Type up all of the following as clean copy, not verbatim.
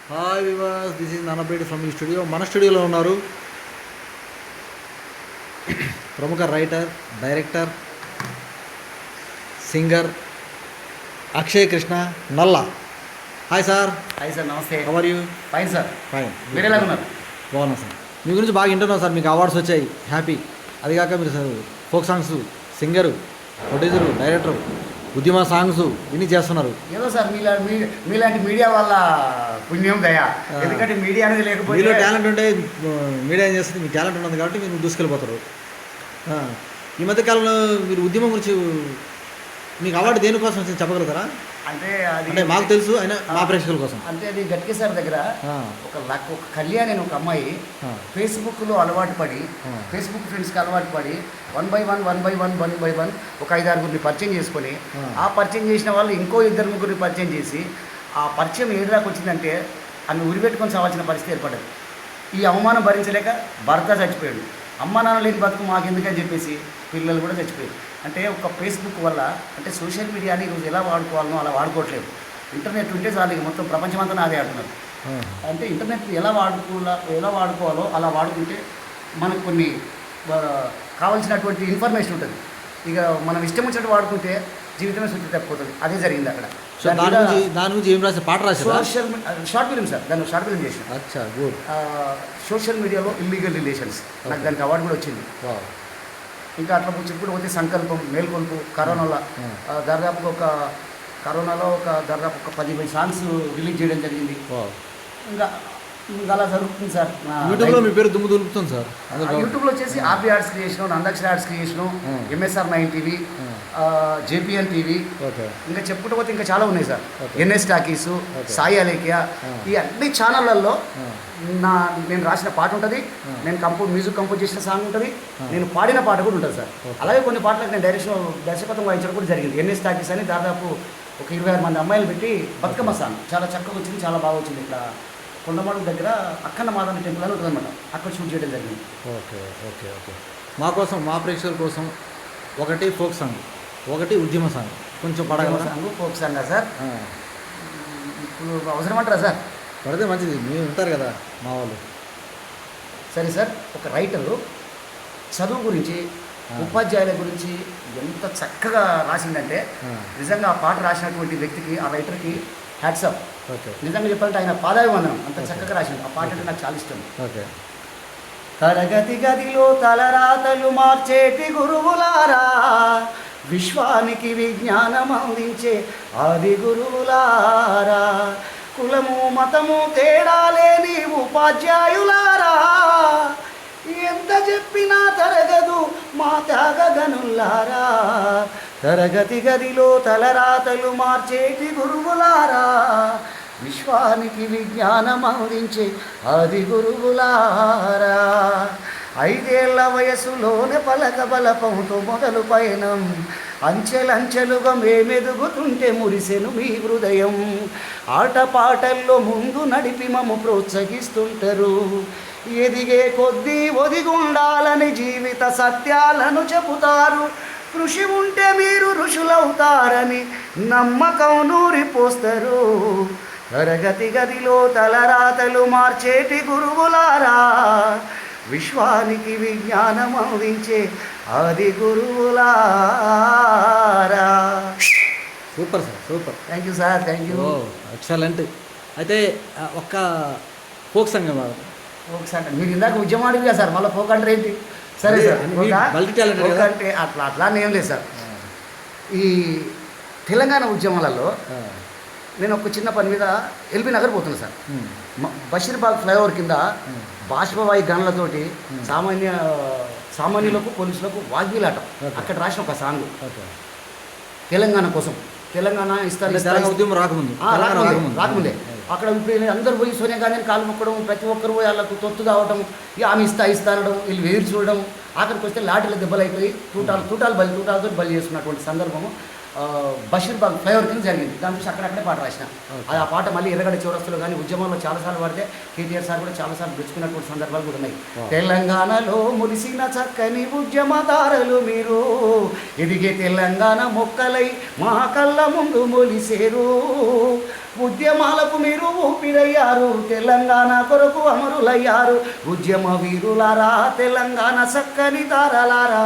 Hi viewers, this is Nanapeti from ఈ studio. మన స్టూడియోలో ఉన్నారు ప్రముఖ writer, director, singer Akshay Krishna Nalla. Hi sir. Hi sir, నమస్తే. How are you? Fine sir. Fine. మీరు ఎలా ఉన్నారు? బాగున్నా సార్. మీ గురించి బాగా వింటున్నాం సార్. మీకు అవార్డ్స్ వచ్చాయి, హ్యాపీ. అది కాక మీరు sir folk songs singer, producer, director, ఉద్యమ సాంగ్స్ ఇన్ని చేస్తున్నారు. ఏదో సార్ మీలాంటి మీడియా వాళ్ళ పుణ్యం దయ. ఎందుకంటే మీడియా అనేది లేకపోతే మీలో టాలెంట్ ఉంటే మీడియా ఏం చేస్తుంది, మీ టాలెంట్ ఉన్నది కాబట్టి మీరు దూసుకెళ్ళిపోతారు. ఈ మధ్యకాలంలో మీరు ఉద్యమం గురించి మీకు అవార్డు దేనికోసం వచ్చింది చెప్పగలుగుతారా? అంటే మాకు తెలుసు, అయినా మా ప్రేక్షకుల కోసం. అంటే అది గట్కి సార్ దగ్గర ఒక కళ్యాణి అని ఒక అమ్మాయి ఫేస్బుక్లో అలవాటు పడి, ఫేస్బుక్ ఫ్రెండ్స్కి అలవాటు పడి 1 by 1 ఒక 5-6 పరిచయం చేసుకొని, ఆ పరిచయం చేసిన వాళ్ళు ఇంకో 2-3 పరిచయం చేసి, ఆ పరిచయం ఏడు దాకా వచ్చిందంటే ఆమె ఉరిపెట్టుకొని చావాల్సిన పరిస్థితి ఏర్పడ్డది. ఈ అవమానం భరించలేక భర్త చచ్చిపోయాడు. అమ్మ నాన్న లేని బతుకు మాకెందుకని చెప్పేసి పిల్లలు కూడా చచ్చిపోయారు. అంటే ఒక ఫేస్బుక్ వల్ల, అంటే సోషల్ మీడియాని ఈరోజు ఎలా వాడుకోవాలనో అలా వాడుకోవట్లేదు. ఇంటర్నెట్ ఉంటే చాలు, ఇక మొత్తం ప్రపంచమంతా నాదే ఆడుతున్నారు. అంటే ఇంటర్నెట్ ఎలా వాడుకోవాలో అలా వాడుకుంటే మనకు కొన్ని కావాల్సినటువంటి ఇన్ఫర్మేషన్ ఉంటుంది. ఇక మనం ఇష్టం వచ్చినట్టు వాడుకుంటే జీవితమే శుద్ధి తప్పిపోతుంది. అదే జరిగింది అక్కడ. దాని గురించి ఏం రాసి పాట రాసి షార్ట్ ఫిల్మ్ సార్, దాన్ని షార్ట్ ఫిల్మ్ చేసిన. అచ్చా, గుడ్. సోషల్ మీడియాలో ఇల్లీగల్ రిలేషన్స్, నాకు దానికి అవార్డు కూడా వచ్చింది. ఇంకా అట్లా చెప్పుడు పోతే సంకల్పం, మేల్కొల్పు, కరోనాలో దాదాపు ఒక 10 సాంగ్స్ రిలీజ్ చేయడం జరిగింది. ఇంకా అలా జరుగుతుంది సార్. యూట్యూబ్లో మీ పేరు దుమ్ము దులుపుతుంది సార్. యూట్యూబ్లో వచ్చేసి RB arts creation, Nandakshari arts creation, MSR 9 TV, JPN TV, ఇంకా చెప్పుకుంటూ పోతే ఇంకా చాలా ఉన్నాయి sir. NS talkies, Sai Alekhya, ఈ అన్ని ఛానళ్ళల్లో నేను రాసిన పాట ఉంటుంది, నేను మ్యూజిక్ కంపోజ్ చేసిన సాంగ్ ఉంటుంది, నేను పాడిన పాట కూడా ఉంటుంది సార్. అలాగే కొన్ని పాటలకు నేను దర్శకత్వం వహించడం కూడా జరిగింది. NS టాకీస్ అని దాదాపు ఒక 26 మంది అమ్మాయిలు పెట్టి బతుకమ్మ సాంగ్ చాలా చక్కగా వచ్చింది, చాలా బాగా వచ్చింది. ఇక్కడ కొండమాడు దగ్గర అక్కన్న మాదన్న టెంపుల్ అని ఉంటుంది అనమాట, అక్కడ షూట్ చేయడం జరిగింది. Okay okay okay. మా కోసం, మా ప్రేక్షకుల కోసం ఒకటి ఫోక్ సాంగ్, ఒకటి ఉద్యమ సాంగ్ కొంచెం పడగల సాంగ్, ఫోక్ సాంగ్ సార్. ఇప్పుడు అవసరం అంటారా సార్? పడితే మంచిది, మీరు ఉంటారు కదా మా వాళ్ళు. సరే సార్. ఒక రైటరు చదువు గురించి, ఉపాధ్యాయుల గురించి ఎంత చక్కగా రాసిందంటే నిజంగా ఆ పాట రాసినటువంటి వ్యక్తికి, ఆ రైటర్కి హ్యాట్సప్. ఓకే. నిజంగా చెప్పాలంటే ఆయన పాదాభివందనం, అంత చక్కగా రాసింది. ఆ పాట అంటే నాకు చాలా ఇష్టం. ఓకే. తరగతి గదిలో తలరాతలు మార్చేటి గురువులారా, విశ్వానికి విజ్ఞానం అందించే ఆది గురువులారా, కులము మతము తేడా లేని ఉపాధ్యాయులారా, ఎంత చెప్పినా తరగదు మా త్యాగగనులారా, తరగతి గదిలో తలరాతలు మార్చేటి గురువులారా, విశ్వానికి విజ్ఞానం అందించే ఆది గురువులారా, 5 ఏళ్ల వయసులోనే పలక బలపంతో మొదలు పయనం, అంచెలంచెలుగా మేమెదుగుతుంటే మురిసెను మీ హృదయం, ఆటపాటల్లో ముందు నడిపి మమ్ము ప్రోత్సహిస్తుంటారు, ఎదిగే కొద్దీ ఒదిగుండాలని జీవిత సత్యాలను చెబుతారు, కృషి ఉంటే మీరు ఋషులవుతారని నమ్మకం నూరిపోస్తారు, తరగతి గదిలో తలరాతలు మార్చేటి గురువులారా, విశ్వానికి విజ్ఞానం అందించే ఆది గురువులారా. Super sir, super. Thank you sir, thank you. Excellent. అయితే ఒక్క ఫోక్ సాంగ్ ఫోక్ సాంగ్ మీరు ఇందాక ఉద్యమం అడిగా సార్, మళ్ళీ ఫోక్ అంటే ఏంటి? సరే సార్. మల్టీ టాలెంటెడ్ అంటే అట్లా ఏం లేదు సార్. ఈ తెలంగాణ ఉద్యమాలలో నేను ఒక చిన్న పని మీద ఎల్బీ నగర్ పోతున్నా సార్. బషీర్బాగ్ ఫ్లైఓవర్ కింద బాష్పవాయు గన్లతోటి సామాన్యులకు, పోలీసులకు వాగ్వీలాటం. అక్కడ రాసిన ఒక సాంగ్ తెలంగాణ కోసం. తెలంగాణ ఉద్యమం రాకముందే అక్కడ ఇప్పుడు అందరూ పోయి సోనియా గాంధీని కాలు మొక్కడం, ప్రతి ఒక్కరు పోయి వాళ్ళకు తొత్తు కావడం, ఆమె ఇస్తా అనడం, వీళ్ళు వేరు చూడడం, ఆఖరికి వస్తే లాఠీల దెబ్బలు అయిపోయి తూటాలతో బలి చేసుకున్నటువంటి సందర్భము బషీర్బాగ్ ఫ్లైఓవర్ కింద జరిగింది. దాని చూసి అక్కడక్కడే పాట రాసిన. అది ఆ పాట మళ్ళీ ఎర్రగడ్డ చౌరస్తులో కానీ ఉద్యమంలో చాలాసార్లు పడితే కేటీఆర్ సార్ కూడా చాలాసార్లు మెచ్చుకున్నటువంటి సందర్భాలు కూడా ఉన్నాయి. తెలంగాణలో మురిసిన చక్కని ఉద్యమదారులు మీరు, ఎదిగే తెలంగాణ మొక్కలై మా కళ్ళ ముందు మొలిసేరు, ఉద్యమాలకు మీరు ఊపిరయ్యారు, తెలంగాణ కొరకు అమరులయ్యారు. ఉద్యమ వీరులారా తెలంగాణ సక్కని తారలారా,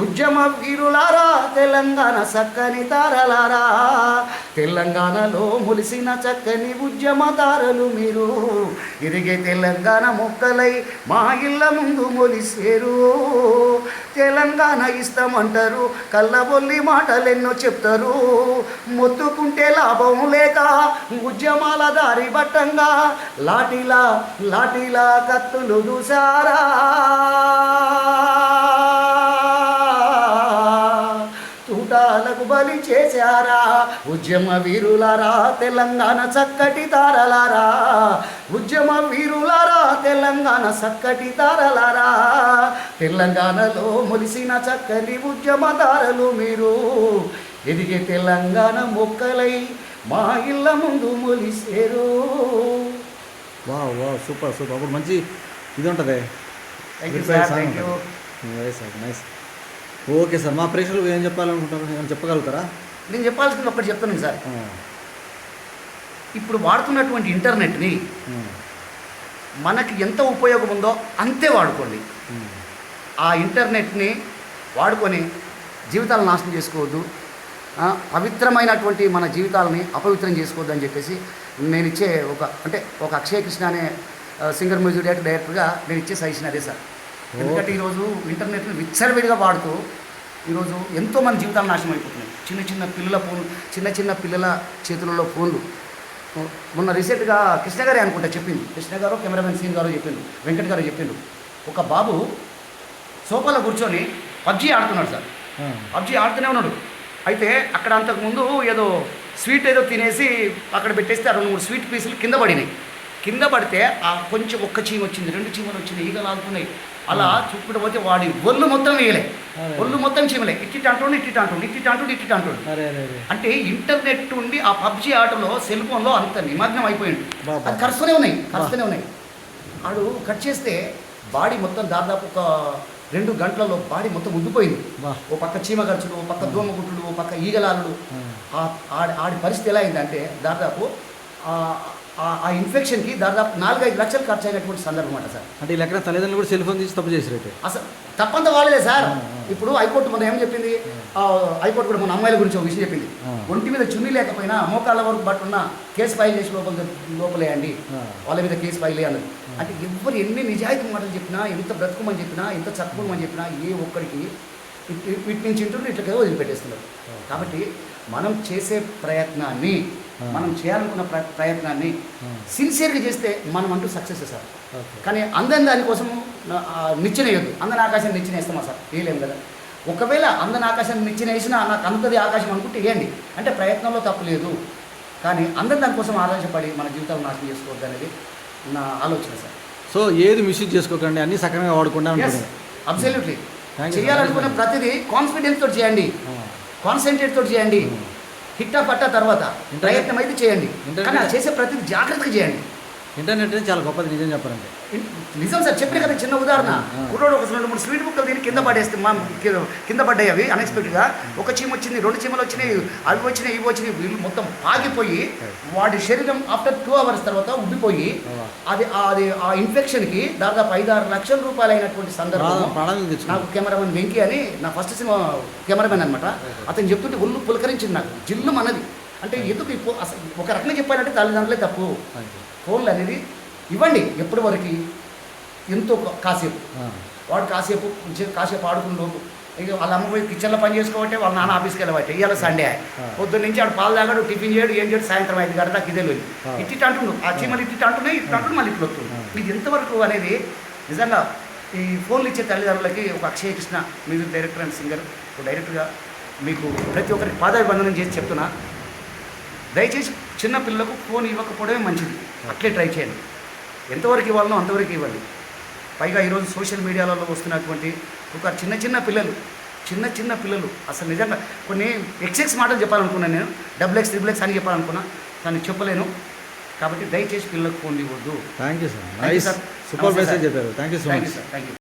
ఉద్యమ వీరులారా తెలంగాణ సక్కని తారలారా, తెలంగాణలో ములిసిన చక్కని ఉద్యమదారులు మీరు. ఇరిగే తెలంగాణ మొక్కలై మా ఇళ్ళ ముందు మొలిసేరు. తెలంగాణ ఇస్తామంటారు, కళ్ళబొల్లి మాటలెన్నో చెప్తారు. మొత్తుకుంటే లాభం లేక ఉద్యమాల దారి బట్టంగా లాఠీలా కత్తులు దూసారా. తూటాలకు బలి చేశారా. ఉద్యమ వీరులారా తెలంగాణ చక్కటి తారలారా, ఉద్యమ వీరులారా తెలంగాణ చక్కటి తారలారా, తెలంగాణలో మొలిసిన చక్కని ఉద్యమదారులు మీరు. ఎదిగే తెలంగాణ మొక్కలై మా ఇళ్ళ ముందు మొలిసేరు. వా వా సూపర్ సూపర్. అప్పుడు మంచి ఇది ఉంటుంది. Thank you sir, thank you. Nice. Okay sir, మా ప్రేక్షకులు ఏం చెప్పాలనుకుంటారు, ఏమైనా చెప్పగలుగుతారా? నేను చెప్పాల్సింది ఒక్కటి చెప్తాను సార్. ఇప్పుడు వాడుతున్నటువంటి ఇంటర్నెట్ని మనకి ఎంత ఉపయోగం ఉందో అంతే వాడుకోండి. ఆ ఇంటర్నెట్ని వాడుకొని జీవితాలను నాశనం చేసుకోవద్దు, పవిత్రమైనటువంటి మన జీవితాలని అపవిత్రం చేసుకోవద్దు అని చెప్పేసి నేను ఇచ్చే ఒక అక్షయ్ కృష్ణ అనే సింగర్ మ్యూజిక్ డైరెక్టర్గా నేను ఇచ్చే సజెషన్ అదే సార్. ఎందుకంటే ఈరోజు ఇంటర్నెట్ని విచ్చలవిడిగా వాడుతూ ఈరోజు ఎంతోమంది జీవితాలు నాశనం అయిపోతున్నాయి. చిన్న పిల్లల చేతులలో ఫోన్లు. మొన్న రీసెంట్గా కృష్ణ గారే అనుకుంటా చెప్పింది, కృష్ణ గారు కెమెరామెన్ సీన్ గారు చెప్పిండు, వెంకట్ గారు చెప్పిండు, ఒక బాబు సోఫాలో కూర్చొని పబ్జీ ఆడుతున్నాడు సార్. పబ్జీ ఆడుతూనే ఉన్నాడు. అయితే అక్కడ అంతకుముందు ఏదో స్వీట్ ఏదో తినేసి అక్కడ పెట్టేస్తే ఆ 2-3 స్వీట్ పీసులు కింద పడితే ఆ కొంచెం ఒక్క చీమ వచ్చింది, 2 చీమలు వచ్చినాయి, ఈగలు ఆడుతున్నాయి. అలా చూపుకుంటూ పోతే వాడి ఒళ్ళు మొత్తం వేయలే, ఒళ్ళు మొత్తం చీమలే. ఇట్టి అంటుండు. అంటే ఇంటర్నెట్ ఉండి ఆ పబ్జీ ఆటలో సెల్ ఫోన్లో అంత నిమగ్నం అయిపోయింది. అది కరుస్తూనే ఉన్నాయి. ఆడు కట్ చేస్తే బాడీ మొత్తం దాదాపు ఒక 2 గంటలలో బాడీ మొత్తం ఉండిపోయింది. ఓ పక్క చీమ ఖర్చులు, ఓ పక్క దోమ గుట్టులు, ఓ పక్క ఈగలాలు. ఆడి పరిస్థితి ఎలా అయిందంటే దాదాపు ఆ ఇన్ఫెక్షన్కి దాదాపు 4-5 లక్షలు ఖర్చు అయినటువంటి సందర్భం అన్నమాట సార్. అంటే ఈ లెక్కన తల్లిదండ్రులు కూడా సెల్ ఫోన్ తీసి తప్పు చేసినట్టు. అసలు తప్పంతా వాళ్ళే సార్. ఇప్పుడు హైకోర్టు మొన్న ఏం చెప్పింది, హైకోర్టు కూడా మన అమ్మాయిల గురించి ఒక విషయం చెప్పింది. ఒంటి మీద చున్నీ లేకపోయినా మోకాళ్ళ వరకు బట్టున్న కేసు ఫైల్ చేసి లోపలేయండి, వాళ్ళ మీద కేసు ఫైల్ అన్నది. అంటే ఎవరు ఎన్ని నిజాయితీ మాటలు చెప్పినా, ఎంత బ్రతుకుమని చెప్పినా, ఎంత చక్కమని చెప్పినా ఏ ఒక్కడికి వీటి నుంచి ఇంటుంటే ఇట్లా వదిలిపెట్టేస్తున్నారు. కాబట్టి మనం చేసే ప్రయత్నాన్ని, మనం చేయాలనుకున్న ప్రయత్నాన్ని సిన్సియర్గా చేస్తే మనం అంటూ సక్సెస్ సార్. కానీ అందని దానికోసం నిచ్చెనేయొద్దు. అందని ఆకాశం నిచ్చెనేస్తామా సార్? వేయలేము కదా. ఒకవేళ అందని ఆకాశం నిచ్చెనేసినా నాకు అందుతుంది ఆకాశం అనుకుంటే వేయండి, అంటే ప్రయత్నంలో తప్పు లేదు. కానీ అందరి దానికోసం ఆలోచపడి మన జీవితాలు నాశనం చేసుకోవద్దు అనేది నా ఆలోచన సార్. సో ఏది మిస్యూజ్ చేసుకోకండి, అన్నీ సక్రమంగా వాడుకుండా. అబ్సల్యూట్లీ. చేయాలనుకున్న ప్రతిదీ కాన్ఫిడెన్స్ తోటి చేయండి, కాన్సన్ట్రేట్ తోటి చేయండి. హిట్టా పట్టా తర్వాత ప్రయత్నం అయితే చేయండి, కానీ చేసే ప్రతిదీ జాగ్రత్తగా చేయండి. ఇంటర్నెట్ చాలా గొప్పది, నిజం చెప్పాలంటే. నిజం సార్. చెప్పే కదా చిన్న ఉదాహరణ. కుర్రోడు ఒక 2-3 స్వీట్ బుక్కలు దీన్ని కింద పడేస్తే కింద పడ్డాయి. అవి అన్ఎక్స్పెక్టెడ్గా ఒక చీమ వచ్చింది, 2 చీమలు వచ్చినాయి, అవి వచ్చినాయి, ఇవి వచ్చినాయి. వీళ్ళు మొత్తం పాగిపోయి వాడి శరీరం ఆఫ్టర్ 2 అవర్స్ తర్వాత ఉబ్బిపోయి అది ఆ ఇన్ఫెక్షన్కి దాదాపు 5-6 లక్షల రూపాయలు అయినటువంటి సందర్భం. నాకు కెమెరామెన్ వెంకీ అని నా ఫస్ట్ సినిమా కెమెరామెన్ అనమాట. అతను చెప్తుంటే ఒళ్ళు పులకరించింది నాకు, జిల్లు అన్నది. అంటే ఎందుకు అసలు ఒక రకంగా చెప్పాలంటే తల్లిదండ్రులే తప్పు. ఫోన్లు అనేది ఇవ్వండి ఎప్పటి వరకు, ఎంతో కాసేపు. వాడు కాసేపు ఆడుకున్న లోపు ఇక వాళ్ళ అమ్మ పోయి కిచెన్లో పని చేసుకోబట్టే వాళ్ళ నాన్న ఆఫీస్కి వెళ్ళబట్టే. ఇవాళ సండే పొద్దున్న నుంచి ఆడు పాలు తాగాడు, టిఫిన్ చేయడు, ఏం చేయడు, సాయంత్రం 5 గంటల దాకా ఇదే లేదు. ఇట్టి అంటుండు ఆ చీమలు, ఇట్టి అంటున్నాయి మళ్ళీ ఇట్లు వస్తుంది. ఇది ఎంతవరకు అనేది నిజంగా ఈ ఫోన్లు ఇచ్చే తల్లిదండ్రులకి ఒక Akshay Krishna music director and singer డైరెక్టర్గా మీకు ప్రతి ఒక్కరికి పాదాభివందనం చేసి చెప్తున్నా, దయచేసి చిన్న పిల్లలకు ఫోన్ ఇవ్వకపోవడమే మంచిది. అట్లే ట్రై చేయండి, ఎంతవరకు ఇవ్వాలనో అంతవరకు ఇవ్వండి. పైగా ఈరోజు సోషల్ మీడియాలలో వస్తున్నటువంటి ఒక చిన్న పిల్లలు అసలు నిజంగా కొన్ని XX మాటలు చెప్పాలనుకున్నాను నేను, XX, XXX అని చెప్పాలనుకున్నా, కానీ చెప్పలేను. కాబట్టి దయచేసి పిల్లలకు ఫోన్ ఇవ్వద్దు. Thank you sir, super message చెప్పారు. Thank you so much. Thank you.